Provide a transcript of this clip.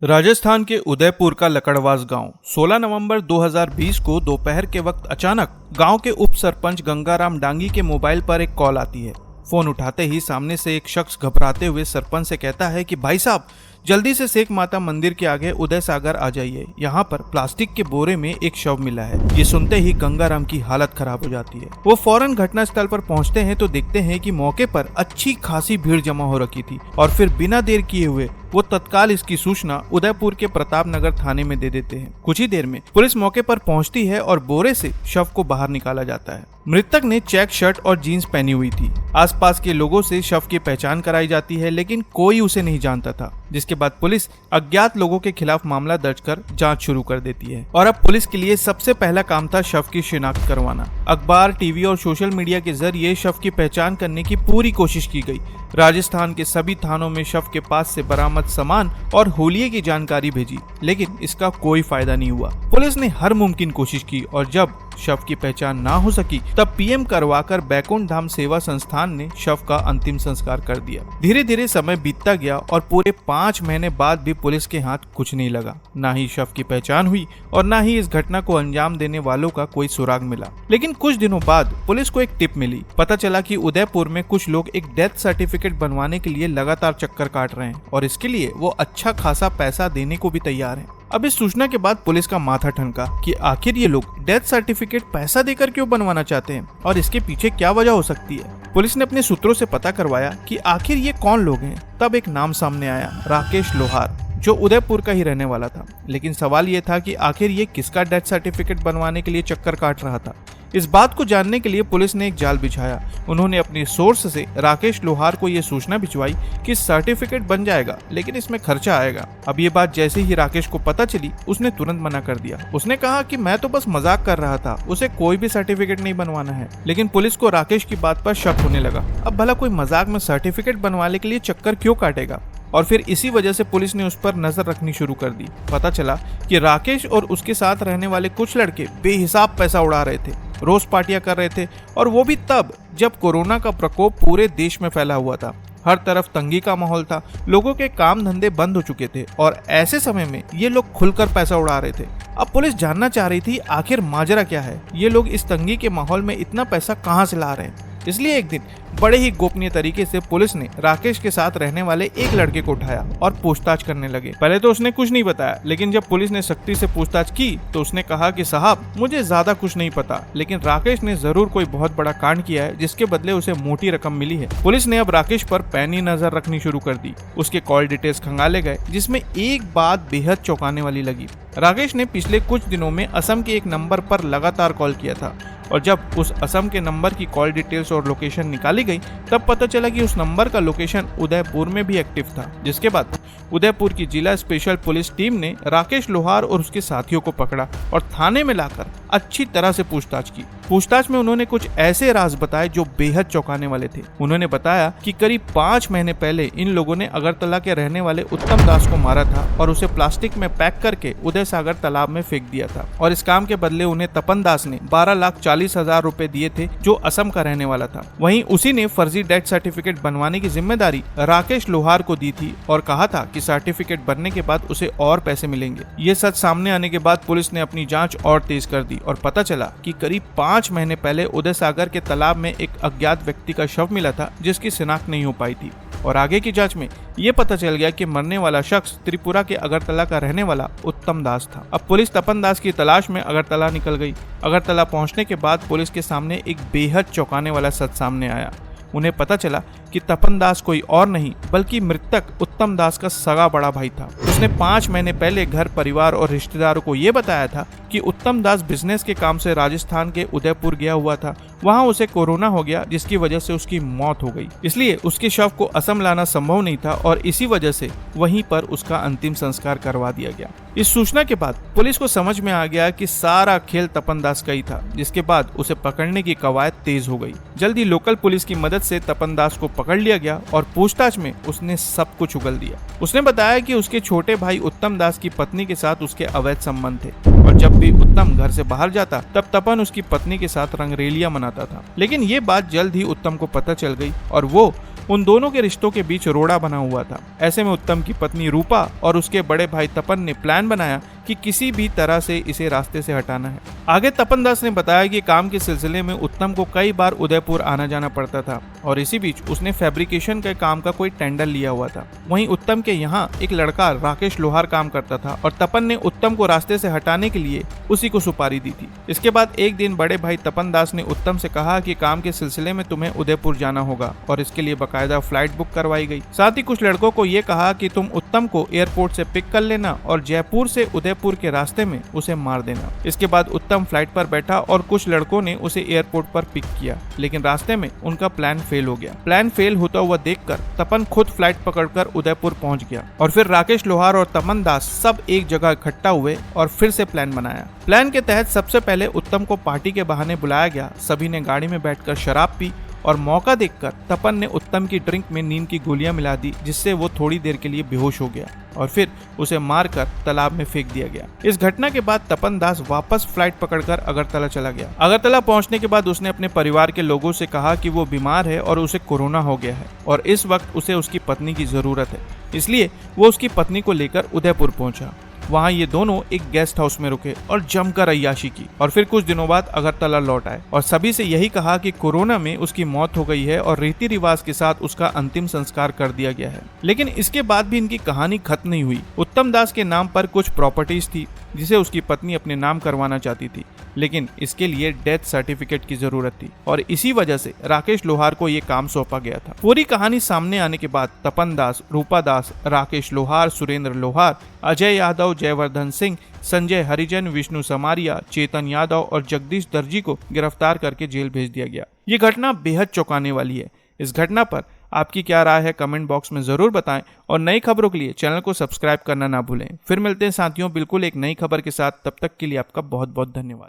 राजस्थान के उदयपुर का लकड़वास गांव 16 नवंबर 2020 को दोपहर के वक्त अचानक गांव के उप सरपंच गंगाराम डांगी के मोबाइल पर एक कॉल आती है। फोन उठाते ही सामने से एक शख्स घबराते हुए सरपंच से कहता है कि भाई साहब, जल्दी से सेक माता मंदिर के आगे उदय सागर आ जाइए, यहाँ पर प्लास्टिक के बोरे में एक शव मिला है। ये सुनते ही गंगाराम की हालत खराब हो जाती है। वो फौरन घटनास्थल पर पहुंचते हैं तो देखते हैं कि मौके पर अच्छी खासी भीड़ जमा हो रखी थी और फिर बिना देर किए हुए वो तत्काल इसकी सूचना उदयपुर के प्रताप नगर थाने में दे देते हैं। कुछ ही देर में पुलिस मौके पर पहुंचती है और बोरे से शव को बाहर निकाला जाता है। मृतक ने चेक शर्ट और जीन्स पहनी हुई थी। आसपास के लोगों से शव की पहचान कराई जाती है, लेकिन कोई उसे नहीं जानता था, जिसके बाद पुलिस अज्ञात लोगों के खिलाफ मामला दर्ज कर जांच शुरू कर देती है। और अब पुलिस के लिए सबसे पहला काम था शव की शिनाख्त करवाना। अखबार, टीवी और सोशल मीडिया के जरिए शव की पहचान करने की पूरी कोशिश की गई। राजस्थान के सभी थानों में शव के पास से बरामद सामान और हुलिये की जानकारी भेजी, लेकिन इसका कोई फायदा नहीं हुआ। पुलिस ने हर मुमकिन कोशिश की और जब शव की पहचान ना हो सकी तब पीएम करवाकर बैकुंठ धाम सेवा संस्थान ने शव का अंतिम संस्कार कर दिया। धीरे धीरे समय बीतता गया और पूरे 5 महीने बाद भी पुलिस के हाथ कुछ नहीं लगा। ना ही शव की पहचान हुई और ना ही इस घटना को अंजाम देने वालों का कोई सुराग मिला। लेकिन कुछ दिनों बाद पुलिस को एक टिप मिली। पता चला कि उदयपुर में कुछ लोग एक डेथ सर्टिफिकेट बनवाने के लिए लगातार चक्कर काट रहे हैं और इसके लिए वो अच्छा खासा पैसा देने को भी तैयार हैं। अब इस सूचना के बाद पुलिस का माथा ठनका कि आखिर ये लोग डेथ सर्टिफिकेट पैसा देकर क्यों बनवाना चाहते हैं और इसके पीछे क्या वजह हो सकती है। पुलिस ने अपने सूत्रों से पता करवाया कि आखिर ये कौन लोग हैं। तब एक नाम सामने आया, राकेश लोहार, जो उदयपुर का ही रहने वाला था। लेकिन सवाल ये था कि आखिर ये किसका डेथ सर्टिफिकेट बनवाने के लिए चक्कर काट रहा था। इस बात को जानने के लिए पुलिस ने एक जाल बिछाया। उन्होंने अपने सोर्स से राकेश लोहार को ये सूचना भिजवाई कि सर्टिफिकेट बन जाएगा, लेकिन इसमें खर्चा आएगा। अब ये बात जैसे ही राकेश को पता चली, उसने तुरंत मना कर दिया। उसने कहा कि मैं तो बस मजाक कर रहा था, उसे कोई भी सर्टिफिकेट नहीं बनवाना है। लेकिन पुलिस को राकेश की बात पर शक होने लगा। अब भला कोई मजाक में सर्टिफिकेट बनवाने के लिए चक्कर क्यों काटेगा। और फिर इसी वजह से पुलिस ने उस पर नजर रखनी शुरू कर दी। पता चला कि राकेश और उसके साथ रहने वाले कुछ लड़के बेहिसाब पैसा उड़ा रहे थे, रोज पार्टियां कर रहे थे, और वो भी तब जब कोरोना का प्रकोप पूरे देश में फैला हुआ था। हर तरफ तंगी का माहौल था, लोगों के काम धंधे बंद हो चुके थे और ऐसे समय में ये लोग खुलकर पैसा उड़ा रहे थे। अब पुलिस जानना चाह रही थी आखिर माजरा क्या है, ये लोग इस तंगी के माहौल में इतना पैसा कहां से ला रहे हैं। इसलिए एक दिन बड़े ही गोपनीय तरीके से पुलिस ने राकेश के साथ रहने वाले एक लड़के को उठाया और पूछताछ करने लगे। पहले तो उसने कुछ नहीं बताया, लेकिन जब पुलिस ने सख्ती से पूछताछ की तो उसने कहा कि साहब, मुझे ज्यादा कुछ नहीं पता, लेकिन राकेश ने जरूर कोई बहुत बड़ा कांड किया है जिसके बदले उसे मोटी रकम मिली है। पुलिस ने अब राकेश पर पैनी नजर रखनी शुरू कर दी। उसके कॉल डिटेल्स खंगाले गए, जिसमें एक बात बेहद चौंकाने वाली लगी। राकेश ने पिछले कुछ दिनों में असम के एक नंबर पर लगातार कॉल किया था और जब उस असम के नंबर की कॉल डिटेल्स और लोकेशन निकाली गई तब पता चला कि उस नंबर का लोकेशन उदयपुर में भी एक्टिव था। जिसके बाद उदयपुर की जिला स्पेशल पुलिस टीम ने राकेश लोहार और उसके साथियों को पकड़ा और थाने में लाकर अच्छी तरह से पूछताछ की। पूछताछ में उन्होंने कुछ ऐसे राज बताए जो बेहद चौंकाने वाले थे। उन्होंने बताया कि करीब 5 महीने पहले इन लोगों ने अगरतला के रहने वाले उत्तम दास को मारा था और उसे प्लास्टिक में पैक करके उदय सागर तालाब में फेंक दिया था और इस काम के बदले उन्हें तपन दास ने 12,40,000 रुपए दिए थे, जो असम का रहने वाला था। वहीं उसी ने फर्जी डेथ सर्टिफिकेट बनवाने की जिम्मेदारी राकेश लोहार को दी थी और कहा था कि सर्टिफिकेट बनने के बाद उसे और पैसे मिलेंगे। ये सच सामने आने के बाद पुलिस ने अपनी जांच और तेज कर दी और पता चला कि करीब 5 महीने पहले उदय सागर के तालाब में एक अज्ञात व्यक्ति का शव मिला था, जिसकी शिनाख्त नहीं हो पाई थी। और आगे की जांच में ये पता चल गया कि मरने वाला शख्स त्रिपुरा के अगरतला का रहने वाला उत्तम दास था। अब पुलिस तपन दास की तलाश में अगरतला निकल गई। अगरतला पहुंचने के बाद पुलिस के सामने एक बेहद चौंकाने वाला सच सामने आया। उन्हें पता चला कि तपन दास कोई और नहीं बल्कि मृतक उत्तम दास का सगा बड़ा भाई था। उसने 5 महीने पहले घर परिवार और रिश्तेदारों को ये बताया था कि उत्तम दास बिजनेस के काम से राजस्थान के उदयपुर गया हुआ था। वहाँ उसे कोरोना हो गया, जिसकी वजह से उसकी मौत हो गई। इसलिए उसके शव को असम लाना संभव नहीं था और इसी वजह से वहीं पर उसका अंतिम संस्कार करवा दिया गया। इस सूचना के बाद पुलिस को समझ में आ गया कि सारा खेल तपन दास का ही था, जिसके बाद उसे पकड़ने की कवायद तेज हो गई। जल्दी लोकल पुलिस की मदद से तपन दास को पकड़ लिया गया और पूछताछ में उसने सब कुछ उगल दिया। उसने बताया कि उसके छोटे भाई उत्तम दास की पत्नी के साथ उसके अवैध संबंध थे और जब भी उत्तम घर से बाहर जाता तब तपन उसकी पत्नी के साथ रंगरेलियां मनाता था। लेकिन ये बात जल्द ही उत्तम को पता चल गई और वो उन दोनों के रिश्तों के बीच रोड़ा बना हुआ था। ऐसे में उत्तम की पत्नी रूपा और उसके बड़े भाई तपन ने प्लान बनाया कि किसी भी तरह से इसे रास्ते से हटाना है। आगे तपन दास ने बताया कि काम के सिलसिले में उत्तम को कई बार उदयपुर आना जाना पड़ता था और इसी बीच उसने फैब्रिकेशन के काम का कोई टेंडर लिया हुआ था। वहीं उत्तम के यहाँ एक लड़का राकेश लोहार काम करता था और तपन ने उत्तम को रास्ते से हटाने के लिए उसी को सुपारी दी थी। इसके बाद एक दिन बड़े भाई तपन दास ने उत्तम से कहा कि काम के सिलसिले में तुम्हें उदयपुर जाना होगा और इसके लिए बकायदा फ्लाइट बुक करवाई गई। साथ ही कुछ लड़कों को ये कहा कि तुम उत्तम को एयरपोर्ट से पिक कर लेना और जयपुर से उदयपुर के रास्ते में उसे मार देना। इसके बाद उत्तम फ्लाइट पर बैठा और कुछ लड़कों ने उसे एयरपोर्ट पर पिक किया, लेकिन रास्ते में उनका प्लान फेल हो गया। प्लान फेल होता हुआ देखकर तपन खुद फ्लाइट पकड़कर उदयपुर पहुंच गया और फिर राकेश लोहार और तपन दास सब एक जगह इकट्ठा हुए और फिर से प्लान बनाया। प्लान के तहत सबसे पहले उत्तम को पार्टी के बहाने बुलाया गया। सभी ने गाड़ी में बैठकर शराब पी और मौका देखकर तपन ने उत्तम की ड्रिंक में नींद की गोलियां मिला दी, जिससे वो थोड़ी देर के लिए बेहोश हो गया और फिर उसे मारकर तालाब में फेंक दिया गया। इस घटना के बाद तपन दास वापस फ्लाइट पकड़कर अगरतला चला गया। अगरतला पहुंचने के बाद उसने अपने परिवार के लोगों से कहा कि वो बीमार है और उसे कोरोना हो गया है और इस वक्त उसे उसकी पत्नी की जरूरत है, इसलिए वो उसकी पत्नी को लेकर उदयपुर पहुंचा। वहाँ ये दोनों एक गेस्ट हाउस में रुके और जमकर अय्याशी की और फिर कुछ दिनों बाद अगरतला लौट आए और सभी से यही कहा कि कोरोना में उसकी मौत हो गई है और रीति रिवाज के साथ उसका अंतिम संस्कार कर दिया गया है। लेकिन इसके बाद भी इनकी कहानी खत्म नहीं हुई। उत्तम दास के नाम पर कुछ प्रॉपर्टीज थी जिसे उसकी पत्नी अपने नाम करवाना चाहती थी, लेकिन इसके लिए डेथ सर्टिफिकेट की जरूरत थी और इसी वजह से राकेश लोहार को ये काम सौंपा गया था। पूरी कहानी सामने आने के बाद तपन दास, रूपा दास, राकेश लोहार, सुरेंद्र लोहार, अजय यादव, जयवर्धन सिंह, संजय हरिजन, विष्णु समारिया, चेतन यादव और जगदीश दर्जी को गिरफ्तार करके जेल भेज दिया गया। ये घटना बेहद चौंकाने वाली है। इस घटना पर आपकी क्या राय है कमेंट बॉक्स में जरूर बताएं और नई खबरों के लिए चैनल को सब्सक्राइब करना ना भूलें। फिर मिलते हैं साथियों बिल्कुल एक नई खबर के साथ, तब तक के लिए आपका बहुत बहुत धन्यवाद।